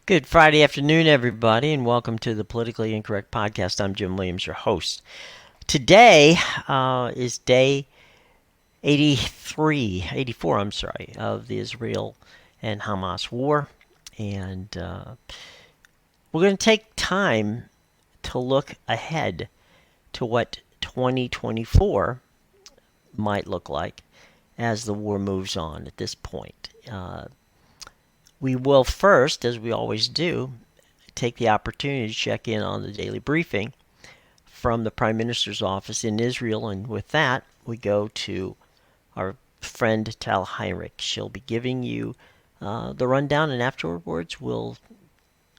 Good Friday afternoon, everybody, and welcome to the Politically Incorrect Podcast. I'm Jim Williams, your host. Today is day 84, of the Israel and Hamas War. And we're going to take time to look ahead to what 2024 might look like as the war moves on at this point. We will first, as we always do, take the opportunity to check in on the daily briefing from the Prime Minister's office in Israel. And with that, we go to our friend Tal Heinrich. She'll be giving you the rundown, and afterwards we'll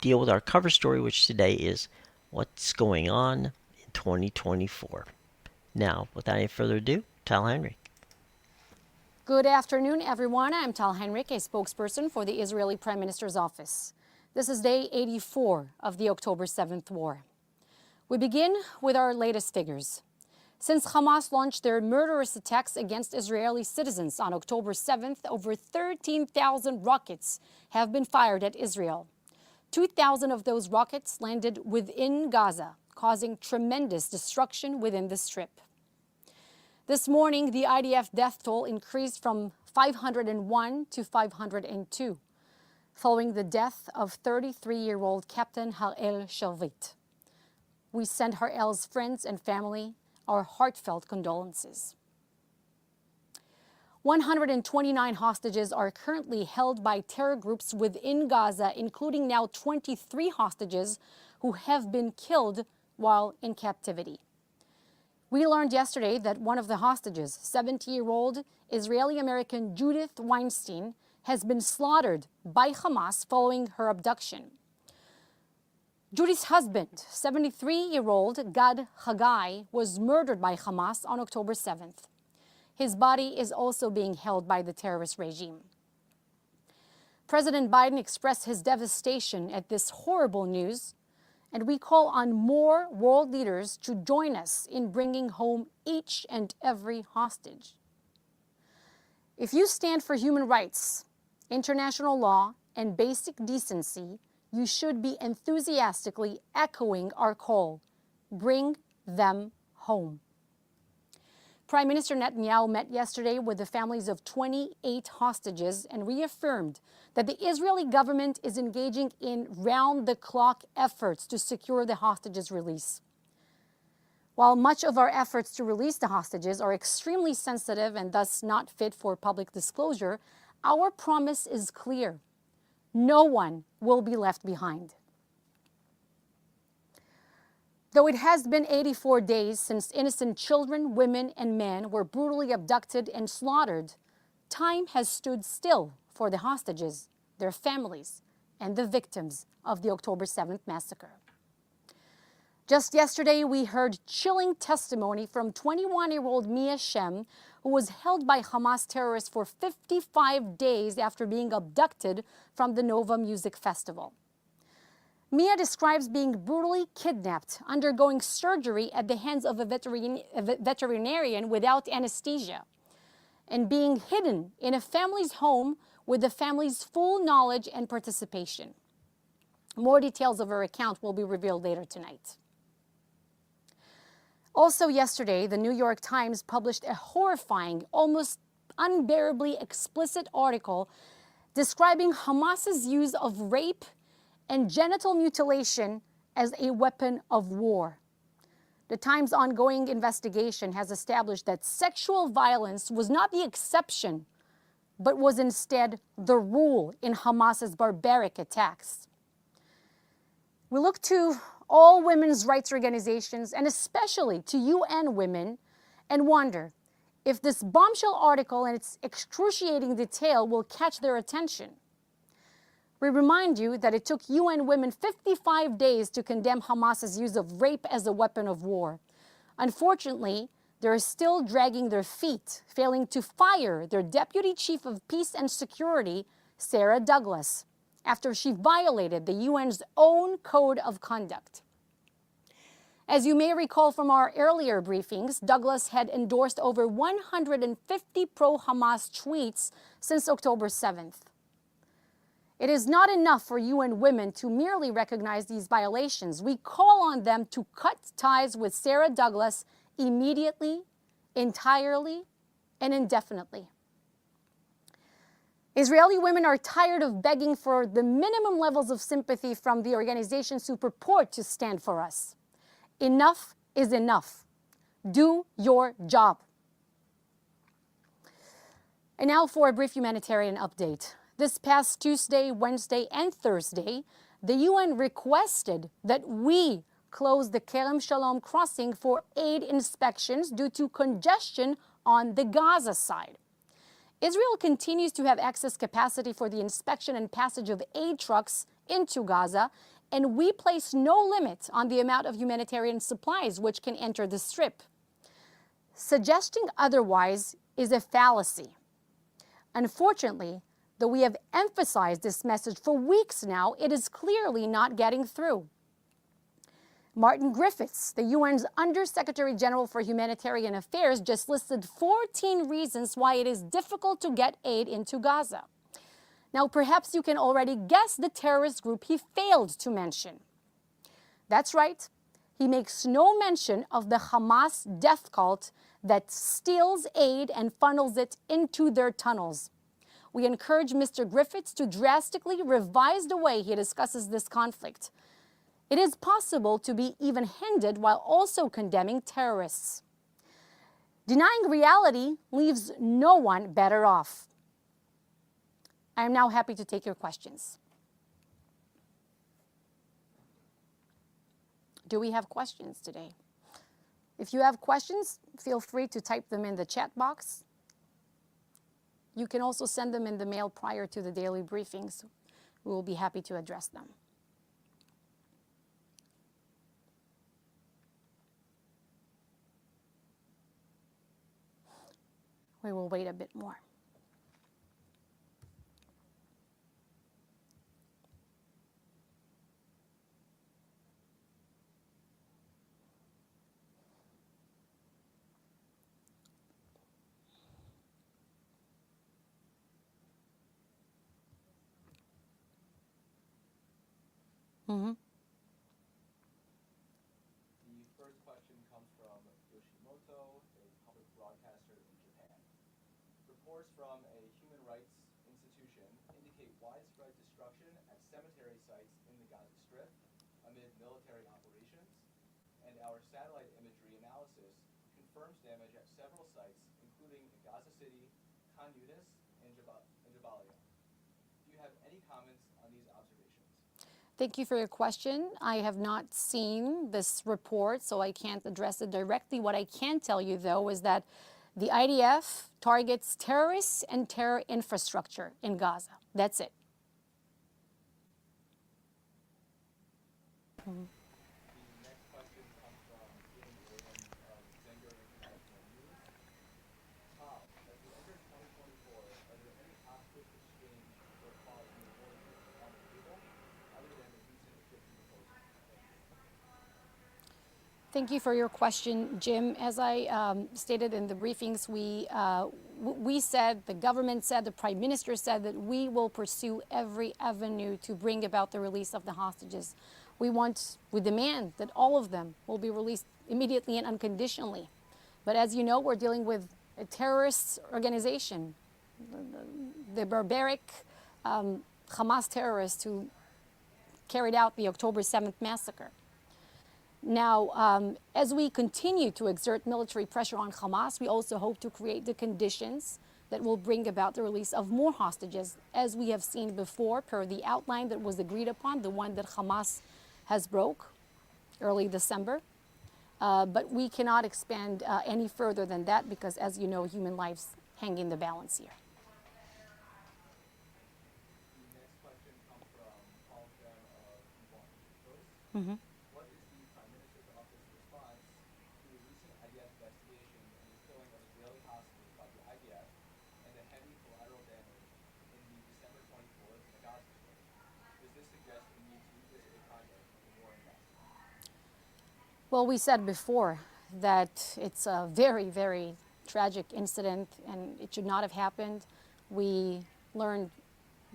deal with our cover story, which today is what's going on in 2024. Now, without any further ado, Tal Heinrich. Good afternoon, everyone. I'm Tal Heinrich, a spokesperson for the Israeli Prime Minister's office. This is day 84 of the October 7th war. We begin with our latest figures. Since Hamas launched their murderous attacks against Israeli citizens on October 7th, over 13,000 rockets have been fired at Israel. 2,000 of those rockets landed within Gaza, causing tremendous destruction within the Strip. This morning, the IDF death toll increased from 501 to 502, following the death of 33-year-old Captain Harel Shavit. We send Harel's friends and family our heartfelt condolences. 129 hostages are currently held by terror groups within Gaza, including now 23 hostages who have been killed while in captivity. We learned yesterday that one of the hostages, 70-year-old Israeli-American Judith Weinstein, has been slaughtered by Hamas following her abduction. Judith's husband, 73-year-old Gad Haggai, was murdered by Hamas on October 7th. His body is also being held by the terrorist regime. President Biden expressed his devastation at this horrible news, and we call on more world leaders to join us in bringing home each and every hostage. If you stand for human rights, international law, and basic decency, you should be enthusiastically echoing our call. Bring them home. Prime Minister Netanyahu met yesterday with the families of 28 hostages and reaffirmed that the Israeli government is engaging in round-the-clock efforts to secure the hostages' release. While much of our efforts to release the hostages are extremely sensitive and thus not fit for public disclosure, our promise is clear. No one will be left behind. Though it has been 84 days since innocent children, women, and men were brutally abducted and slaughtered, time has stood still for the hostages, their families, and the victims of the October 7th massacre. Just yesterday, we heard chilling testimony from 21-year-old Mia Shem, who was held by Hamas terrorists for 55 days after being abducted from the Nova Music Festival. Mia describes being brutally kidnapped, undergoing surgery at the hands of a veterinarian without anesthesia, and being hidden in a family's home with the family's full knowledge and participation. More details of her account will be revealed later tonight. Also yesterday, the New York Times published a horrifying, almost unbearably explicit article describing Hamas's use of rape and genital mutilation as a weapon of war. The Times' ongoing investigation has established that sexual violence was not the exception, but was instead the rule in Hamas's barbaric attacks. We look to all women's rights organizations, and especially to UN Women, and wonder if this bombshell article and its excruciating detail will catch their attention. We remind you that it took UN Women 55 days to condemn Hamas's use of rape as a weapon of war. Unfortunately, they're still dragging their feet, failing to fire their Deputy Chief of Peace and Security, Sarah Douglas, after she violated the UN's own code of conduct. As you may recall from our earlier briefings, Douglas had endorsed over 150 pro-Hamas tweets since October 7th. It is not enough for UN Women to merely recognize these violations. We call on them to cut ties with Sarah Douglas immediately, entirely, and indefinitely. Israeli women are tired of begging for the minimum levels of sympathy from the organizations who purport to stand for us. Enough is enough. Do your job. And now for a brief humanitarian update. This past Tuesday, Wednesday, and Thursday, the UN requested that we close the Kerem Shalom crossing for aid inspections due to congestion on the Gaza side. Israel continues to have excess capacity for the inspection and passage of aid trucks into Gaza, and we place no limit on the amount of humanitarian supplies which can enter the strip. Suggesting otherwise is a fallacy. Unfortunately, though we have emphasized this message for weeks now, it is clearly not getting through. Martin Griffiths, the UN's Undersecretary General for Humanitarian Affairs, just listed 14 reasons why it is difficult to get aid into Gaza. Now, perhaps you can already guess the terrorist group he failed to mention. That's right. He makes no mention of the Hamas death cult that steals aid and funnels it into their tunnels. We encourage Mr. Griffiths to drastically revise the way he discusses this conflict. It is possible to be even-handed while also condemning terrorists. Denying reality leaves no one better off. I am now happy to take your questions. Do we have questions today? If you have questions, feel free to type them in the chat box. You can also send them in the mail prior to the daily briefings. We will be happy to address them. We will wait a bit more. Mm-hmm. The first question comes from Yoshimoto, a public broadcaster in Japan. Reports from a human rights institution indicate widespread destruction at cemetery sites in the Gaza Strip amid military operations, and our satellite imagery analysis confirms damage at several sites, including in Gaza City, Khan Yunis, and Jabalia. Do you have any comments on these observations? Thank you for your question. I have not seen this report, so I can't address it directly. What I can tell you, though, is that the IDF targets terrorists and terror infrastructure in Gaza. That's it. The next question comes from Ian Williams of Zenger International News. Tom, as we enter 2024, are there any hostage exchange or pause in the war on the table, other than the recent Egyptian proposal? Thank you for your question, Jim. As I stated in the briefings, we said, the government said, the Prime Minister said that we will pursue every avenue to bring about the release of the hostages. We demand that all of them will be released immediately and unconditionally. But as you know, we're dealing with a terrorist organization, the barbaric Hamas terrorists who carried out the October 7th massacre. Now, as we continue to exert military pressure on Hamas, we also hope to create the conditions that will bring about the release of more hostages, as we have seen before, per the outline that was agreed upon, the one that Hamas has broke early December. But we cannot expand any further than that because, as you know, human lives hang in the balance here. The next question comes from Paul Shem of Washington Post. Mm-hmm. What is the Prime Minister's office response to the recent IDF investigation and the killing of Israeli hostages by the IDF and the heavy collateral damage in the December 24th Gaza Strip? Does this suggest a need to revisit the conduct of the war in Gaza? Well, we said before that it's a very, very tragic incident and it should not have happened. We learned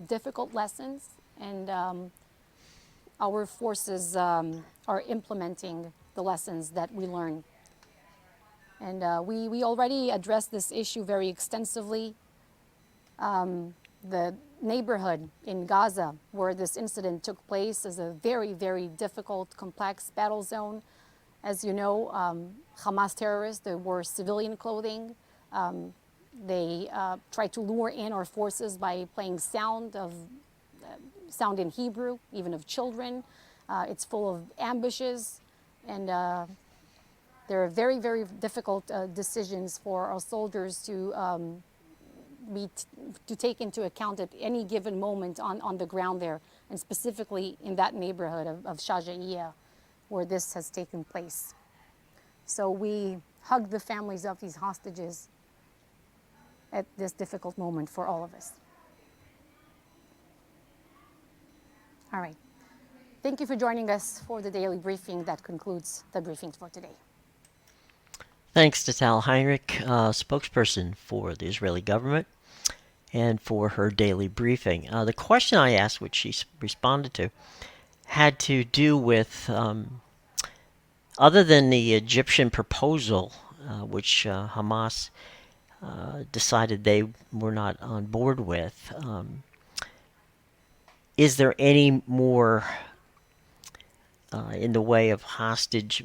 difficult lessons, and our forces are implementing the lessons that we learn. And we already addressed this issue very extensively. The neighborhood in Gaza where this incident took place is a very, very difficult, complex battle zone. As you know, Hamas terrorists, they wore civilian clothing. They tried to lure in our forces by playing sound in Hebrew, even of children. It's full of ambushes, and there are very, very difficult decisions for our soldiers to take into account at any given moment on the ground there, and specifically in that neighborhood of Shajaiya, where this has taken place. So we hug the families of these hostages at this difficult moment for all of us. All right. Thank you for joining us for the daily briefing. That concludes the briefing for today. Thanks to Tal Heinrich, spokesperson for the Israeli government, and for her daily briefing. The question I asked, which she responded to, had to do with, other than the Egyptian proposal, which Hamas decided they were not on board with, is there any more in the way of hostage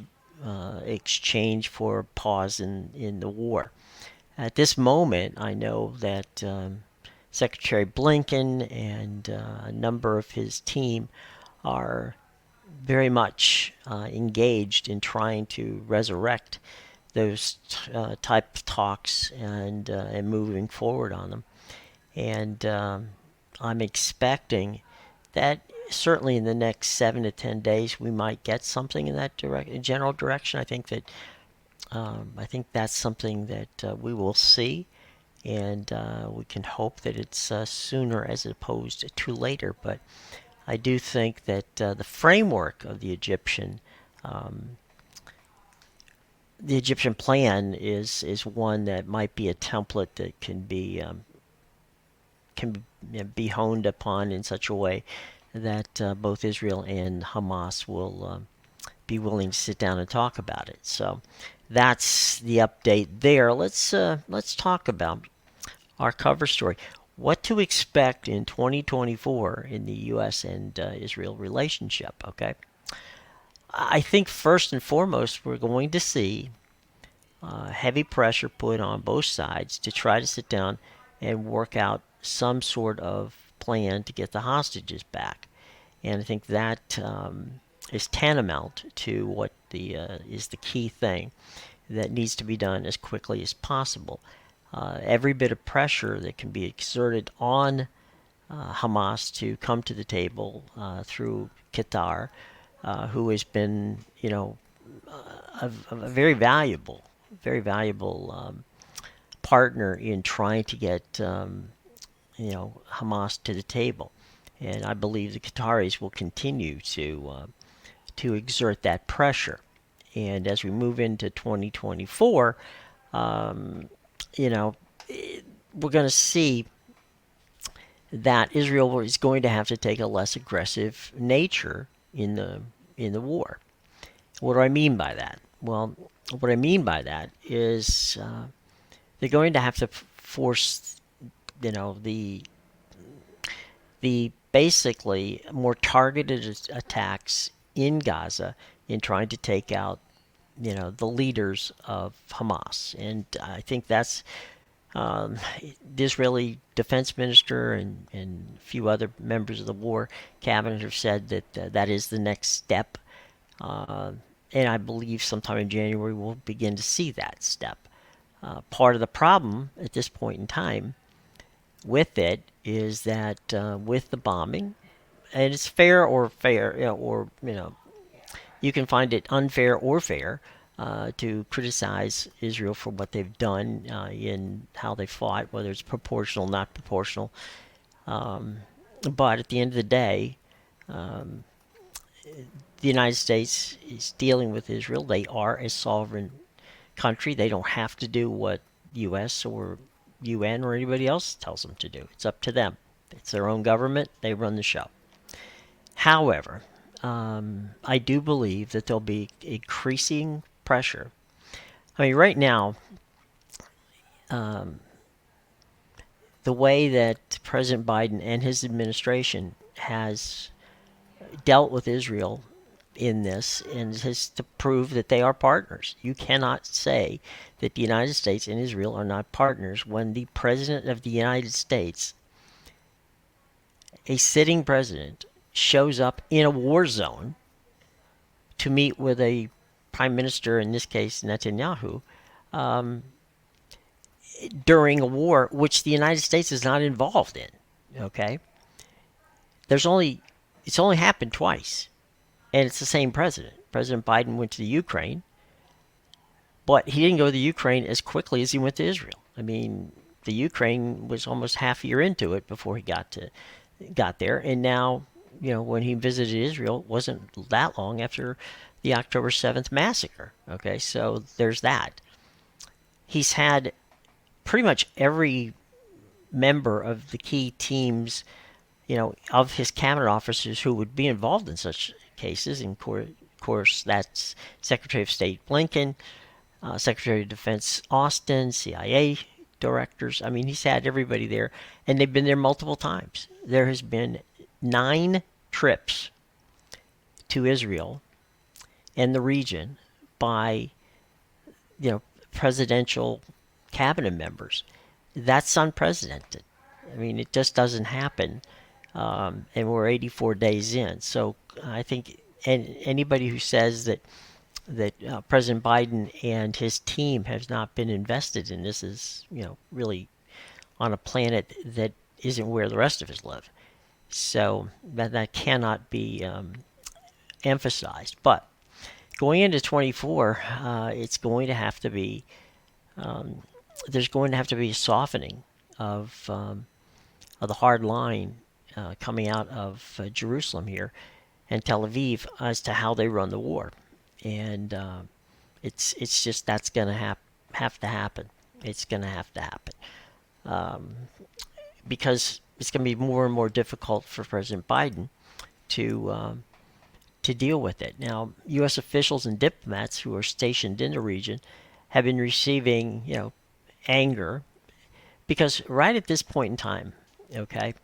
exchange for pause in the war? At this moment, I know that Secretary Blinken and a number of his team are very much engaged in trying to resurrect those type of talks and moving forward on them. And I'm expecting that certainly in the next 7 to 10 days we might get something in that general direction. I think that's something that we will see, and we can hope that it's sooner as opposed to later. But I do think that the framework of the Egyptian plan is one that might be a template that can be honed upon in such a way that both Israel and Hamas will be willing to sit down and talk about it. So that's the update there. Let's talk about our cover story. What to expect in 2024 in the U.S. and Israel relationship, okay? I think first and foremost we're going to see heavy pressure put on both sides to try to sit down and work out some sort of plan to get the hostages back. And I think that is tantamount to what is the key thing that needs to be done as quickly as possible. Every bit of pressure that can be exerted on Hamas to come to the table through Qatar, who has been, a very valuable partner in trying to get, Hamas to the table. And I believe the Qataris will continue to exert that pressure. And as we move into 2024, we're going to see that Israel is going to have to take a less aggressive nature in the war. What do I mean by that? Well, what I mean by that is they're going to have to force, the basically more targeted attacks in Gaza in trying to take out, the leaders of Hamas. And I think that's the Israeli defense minister and a few other members of the war cabinet have said that that is the next step. And I believe sometime in January we'll begin to see that step. Part of the problem at this point in time with it is that with the bombing, and it's fair, you can find it unfair or fair to criticize Israel for what they've done in how they fought, whether it's proportional, not proportional. But at the end of the day, the United States is dealing with Israel. They are a sovereign country. They don't have to do what U.S. or UN or anybody else tells them to do. It's up to them. It's their own government. They run the show. However, I do believe that there'll be increasing pressure. I mean, right now, the way that President Biden and his administration has dealt with Israel in this and has to prove that they are partners. You cannot say that the United States and Israel are not partners when the President of the United States, a sitting president, shows up in a war zone to meet with a prime minister, in this case Netanyahu, during a war which the United States is not involved in. Okay, it's only happened twice, and it's the same president. President Biden went to the Ukraine, but he didn't go to the Ukraine as quickly as he went to Israel. I mean, the Ukraine was almost half a year into it before he got there, and now, when he visited Israel, it wasn't that long after the October 7th massacre. Okay, so there's that. He's had pretty much every member of the key teams, of his cabinet officers who would be involved in such cases. And of course, that's Secretary of State Blinken, Secretary of Defense Austin, CIA directors. I mean, he's had everybody there, and they've been there multiple times. There has been 9 trips to Israel and the region by, presidential cabinet members. That's unprecedented. I mean, it just doesn't happen, and we're 84 days in. So I think anybody who says that President Biden and his team has not been invested in this is, really on a planet that isn't where the rest of us live. So that cannot be emphasized. But going into 24, it's going to have to be there's going to have to be a softening of the hard line coming out of Jerusalem here and Tel Aviv as to how they run the war, and it's just that's going to have to happen. It's going to have to happen because it's going to be more and more difficult for President Biden to deal with it. Now, U.S. officials and diplomats who are stationed in the region have been receiving, anger because right at this point in time, okay,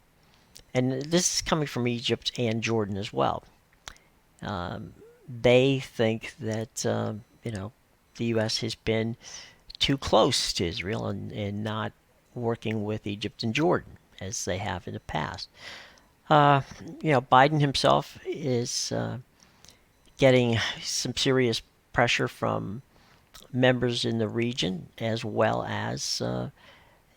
and this is coming from Egypt and Jordan as well, they think that, the U.S. has been too close to Israel and not working with Egypt and Jordan as they have in the past. Biden himself is getting some serious pressure from members in the region as well as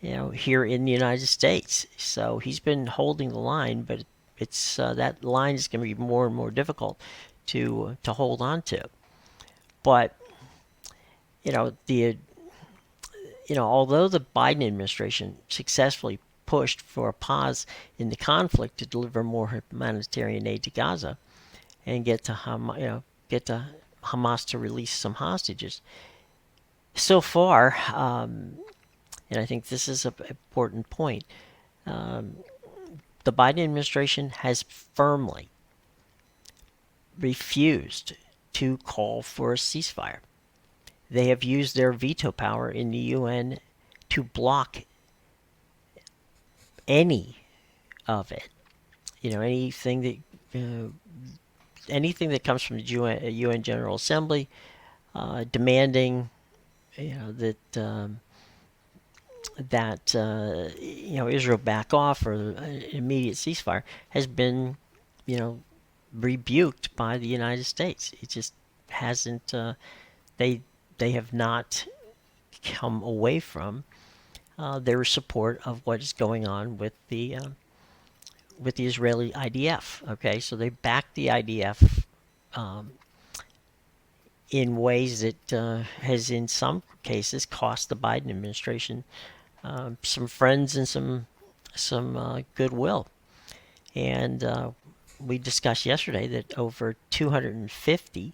here in the United States. So he's been holding the line, but it's that line is going to be more and more difficult to hold on to. But although the Biden administration successfully pushed for a pause in the conflict to deliver more humanitarian aid to Gaza and get to Hamas to release some hostages, so far, and I think this is an important point, the Biden administration has firmly refused to call for a ceasefire. They have used their veto power in the UN to block any of it. Anything that comes from the UN General Assembly demanding that Israel back off or an immediate ceasefire has been rebuked by the United States. It just hasn't. They have not come away from their support of what is going on with the Israeli IDF. Okay, so they back the IDF in ways that has, in some cases, cost the Biden administration some friends and some goodwill. And we discussed yesterday that over 250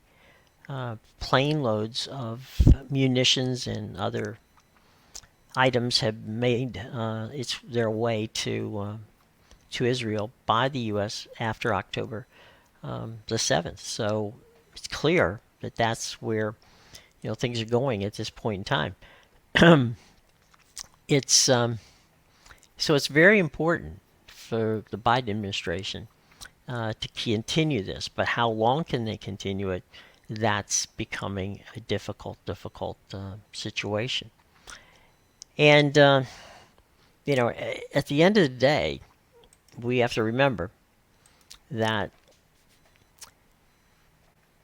plane loads of munitions and other items have made their way to to Israel by the U.S. after October the 7th. So it's clear that that's where things are going at this point in time. It's so it's very important for the Biden administration to continue this, but how long can they continue it? That's becoming a difficult situation. And at the end of the day, we have to remember that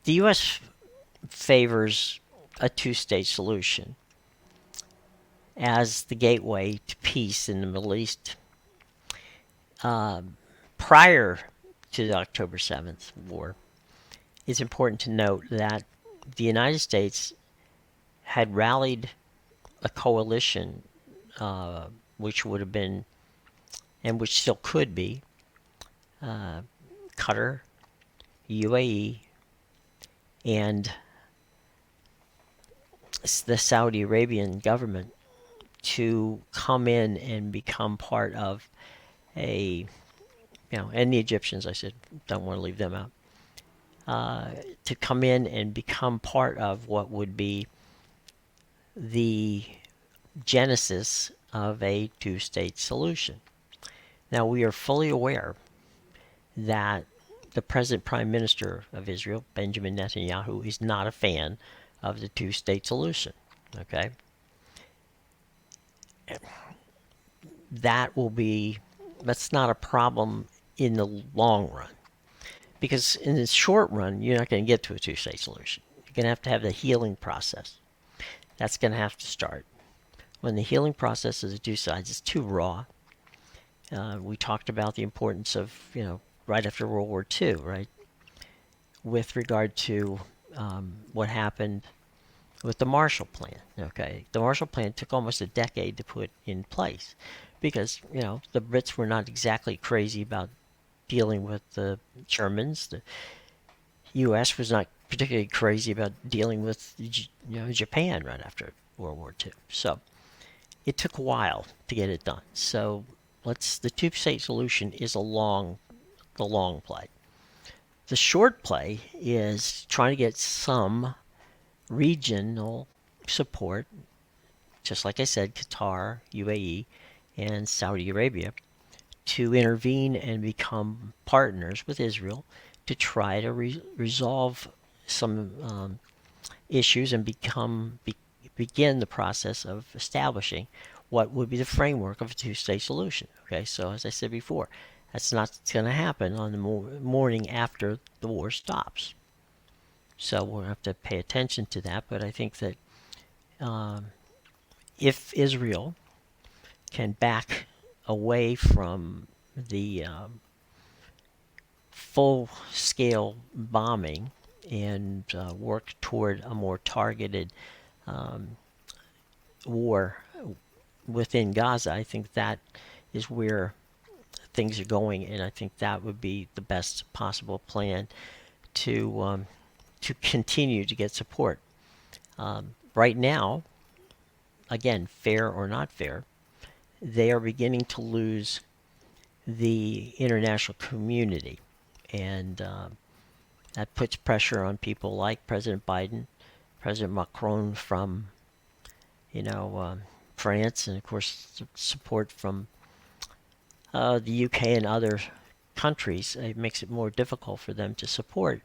the U.S. favors a two-state solution as the gateway to peace in the Middle East. Prior to the October 7th war, it's important to note that the United States had rallied a coalition which would have been, and which still could be, Qatar, UAE, and the Saudi Arabian government to come in and become part of and the Egyptians, I said, don't want to leave them out, to come in and become part of what would be the genesis of a two-state solution. Now, we are fully aware that the present Prime Minister of Israel, Benjamin Netanyahu, is not a fan of the two-state solution. Okay? That's not a problem in the long run. Because in the short run, you're not going to get to a two-state solution. You're going to have the healing process. That's going to have to start. When the healing process of the two sides is too raw, we talked about the importance of, right after World War II, right? With regard to what happened with the Marshall Plan, okay? The Marshall Plan took almost a decade to put in place because, the Brits were not exactly crazy about dealing with the Germans. The U.S. was not particularly crazy about dealing with, Japan right after World War II. So it took a while to get it done. So the two-state solution is the long play. The short play is trying to get some regional support, just like I said, Qatar, UAE, and Saudi Arabia, to intervene and become partners with Israel to try to resolve some issues and begin the process of establishing what would be the framework of a two-state solution. Okay, so as I said before, that's not going to happen on the morning after the war stops. So we'll have to pay attention to that. But I think that if Israel can back away from the full-scale bombing and work toward a more targeted war within Gaza, I think that is where things are going, and I think that would be the best possible plan to continue to get support. Right now, again, fair or not fair, they are beginning to lose the international community, and that puts pressure on people like President Biden, President Macron from France, and of course support from the UK and other countries. It makes it more difficult for them to support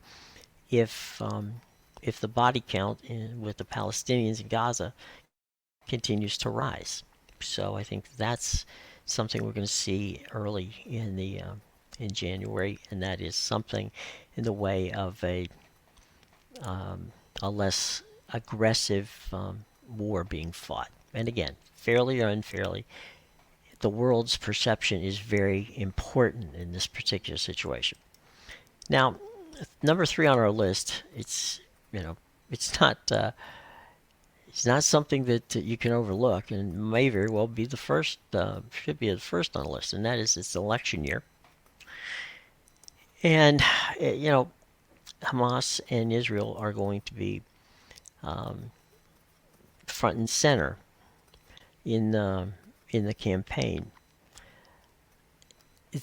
if the body count with the Palestinians in Gaza continues to rise. So I think that's something we're going to see early in January, and that is something in the way of a less aggressive war being fought. And again, fairly or unfairly, the world's perception is very important in this particular situation. Now, number 3 on our list, it's not something that you can overlook, and may very well be the first, should be the first on the list, and that is it's election year. And, Hamas and Israel are going to be front and center in the campaign.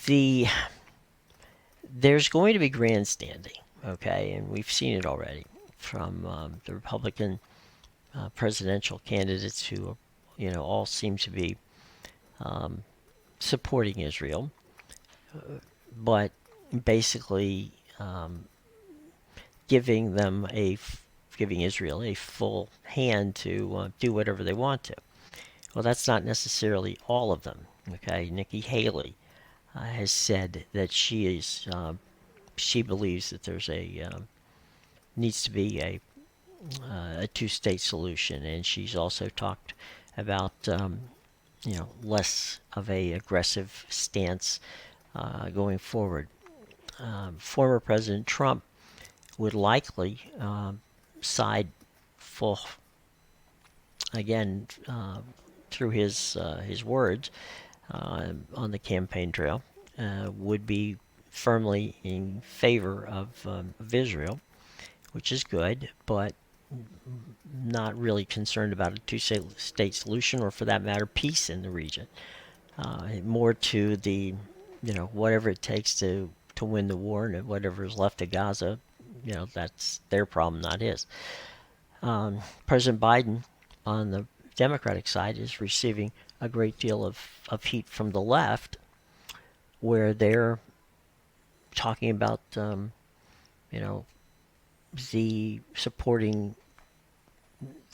the there's going to be grandstanding, okay, and we've seen it already from the Republican presidential candidates who, all seem to be supporting Israel, but basically giving Israel a full hand to do whatever they want to. Well, that's not necessarily all of them. Okay, Nikki Haley has said that she believes that there's needs to be a two-state solution, and she's also talked about less of a aggressive stance going forward. Former President Trump would likely side full again through his words on the campaign trail would be firmly in favor of Israel, which is good, but not really concerned about a two-state solution, or for that matter, peace in the region. More to the, whatever it takes to win the war, and whatever is left of Gaza, that's their problem, not his. President Biden on the Democratic side is receiving a great deal of heat from the left, where they're talking about, the supporting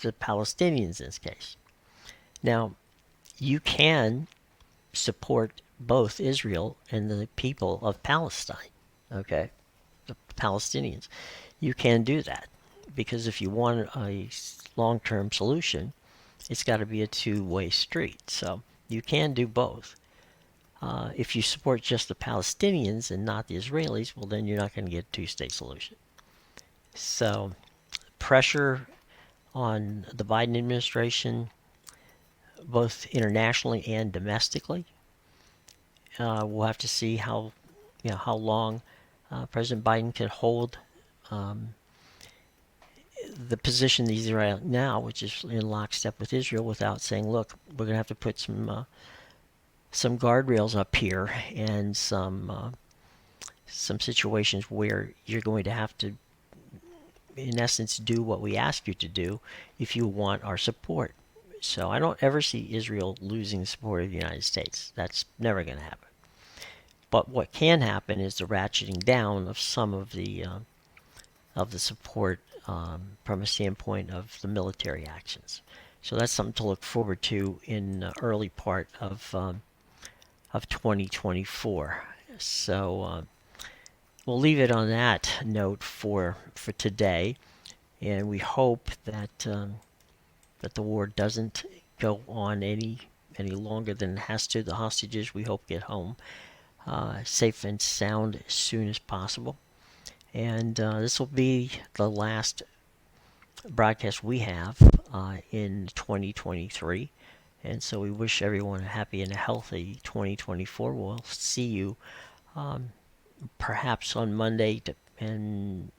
the Palestinians in this case. Now, you can support both Israel and the people of Palestine, okay? The Palestinians. You can do that, because if you want a long-term solution, it's got to be a two-way street. So you can do both. If you support just the Palestinians and not the Israelis, well, then you're not going to get a two-state solution. So pressure on the Biden administration, both internationally and domestically. We'll have to see how long President Biden can hold the position that he's right now, which is in lockstep with Israel, without saying, "Look, we're going to have to put some guardrails up here, and some situations where you're going to have to, in essence, do what we ask you to do if you want our support." So I don't ever see Israel losing the support of the United States. That's never going to happen. But what can happen is the ratcheting down of some of the support from a standpoint of the military actions. So that's something to look forward to in the early part of 2024. So we'll leave it on that note for today, and we hope that that the war doesn't go on any longer than it has to. The hostages, we hope, get home safe and sound as soon as possible. And this will be the last broadcast we have in 2023. And so we wish everyone a happy and a healthy 2024. We'll see you perhaps on Monday, and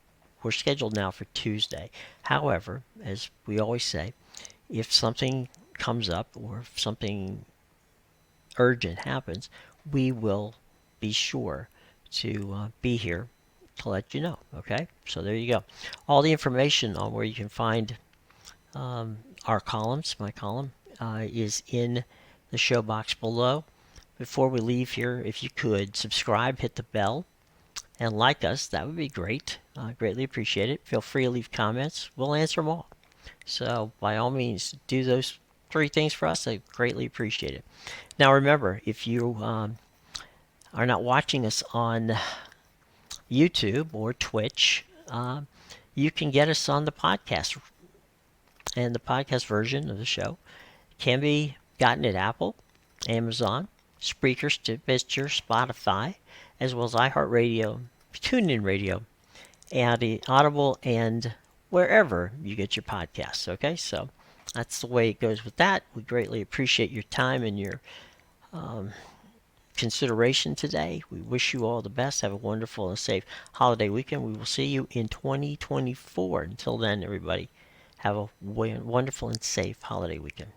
we're scheduled now for Tuesday. However, as we always say, if something comes up or if something urgent happens, we will be sure to be here to let you know. Okay, so there you go. All the information on where you can find our columns, my column, is in the show box below. Before we leave here, if you could subscribe, hit the bell, and like us, that would be great. Greatly appreciate it. Feel free to leave comments. We'll answer them all. So by all means, do those three things for us. I greatly appreciate it. Now remember, if you are not watching us on YouTube or Twitch, you can get us on the podcast. And the podcast version of the show can be gotten at Apple, Amazon, Spreaker, Stitcher, Spotify, as well as iHeartRadio, TuneIn Radio, and Audible, and wherever you get your podcasts. Okay, so that's the way it goes with that. We greatly appreciate your time and your consideration today. We wish you all the best. Have a wonderful and safe holiday weekend. We will see you in 2024. Until then, everybody, have a wonderful and safe holiday weekend.